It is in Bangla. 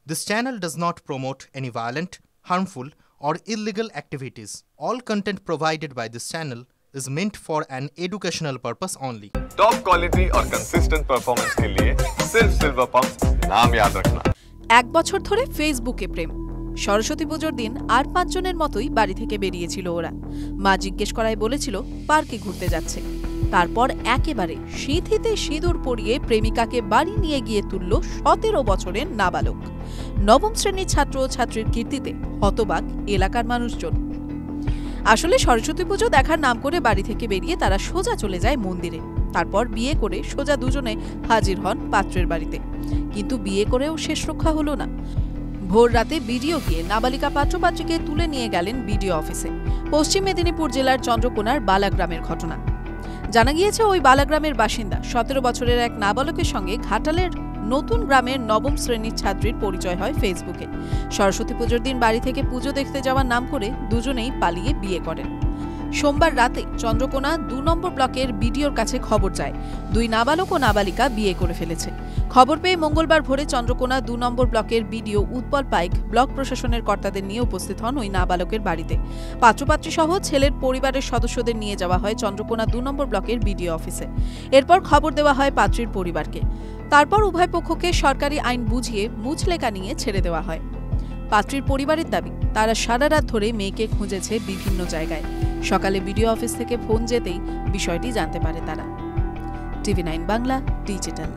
This channel does not promote any violent, harmful, or illegal activities. All content provided by this channel is meant for an educational purpose only. Top quality और कंसिस्टेंट परफॉर्मेंस के लिए सिर्फ सिल्वर पंप नाम याद रखना। এক বছর ধরে ফেসবুকে প্রেম। সরস্বতী পুজোর দিন আর 5 জনের মতোই বাড়ি থেকে বেরিয়েছিল ওরা। মা জিজ্ঞেস করায় বলেছিল পার্কে ঘুরতে যাচ্ছে। তারপর একেবারে সিঁথিতে সিঁদুর পরিয়ে প্রেমিকাকে বাড়ি নিয়ে গিয়ে তুলল 17 বছরের নাবালক। নবম শ্রেণীর ছাত্র ও ছাত্রীর কীর্তিতে হতবাক এলাকার মানুষজন। আসলে সরস্বতী পুজো দেখার নাম করে বাড়ি থেকে বেরিয়ে তারা সোজা চলে যায় মন্দিরে। তারপর বিয়ে করে সোজা দুজনে হাজির হন পাত্রের বাড়িতে। কিন্তু বিয়ে করেও শেষ রক্ষা হলো না। ভোর রাতে বিডিও গিয়ে নাবালিকা পাত্রপাত্রীকে তুলে নিয়ে গেলেন বিডিও অফিসে। পশ্চিম মেদিনীপুর জেলার চন্দ্রকোনার বালাগ্রামের ঘটনা। জানা গিয়েছে ওই বালাগ্রামের বাসিন্দা 17 বছরের এক নাবালকের সঙ্গে ঘাটালের নতুন গ্রামের নবম শ্রেণীর ছাত্রীর পরিচয় হয় ফেসবুকে। সরস্বতী পুজোর দিন বাড়ি থেকে পুজো দেখতে যাওয়ার নাম করে দুজনেই পালিয়ে বিয়ে করেন। সোমবার রাতে চন্দ্রকোনা 2 নম্বর ব্লকের বিডিওর কাছে খবর যায় দুই নাবালক ও নাবালিকা বিয়ে করে ফেলেছে। খবর পেয়ে মঙ্গলবার ভোরে চন্দ্রকোনা 2 নম্বর ব্লকের বিডিও উৎপল পাইক ব্লক প্রশাসনের কর্তাদের নিয়ে উপস্থিত হন ওই নাবালকের বাড়িতে। পাত্রপাত্রী সহ ছেলের পরিবারের সদস্যদের নিয়ে যাওয়া হয় চন্দ্রকোনা 2 নম্বর ব্লকের বিডিও অফিসে। এরপর খবর দেওয়া হয় পাত্রীর পরিবারকে। তারপর উভয় পক্ষকে সরকারি আইন বুঝিয়ে মুচলেকা নিয়ে ছেড়ে দেওয়া হয়। পাত্রীর পরিবারের দাবি তারা সারা রাত ধরে মেয়েকে খুঁজেছে বিভিন্ন জায়গায়। সকালে বিডিও অফিস থেকে ফোন যেতেই বিষয়টি জানতে পারে তারা। টিভি9 বাংলা ডিজিটাল।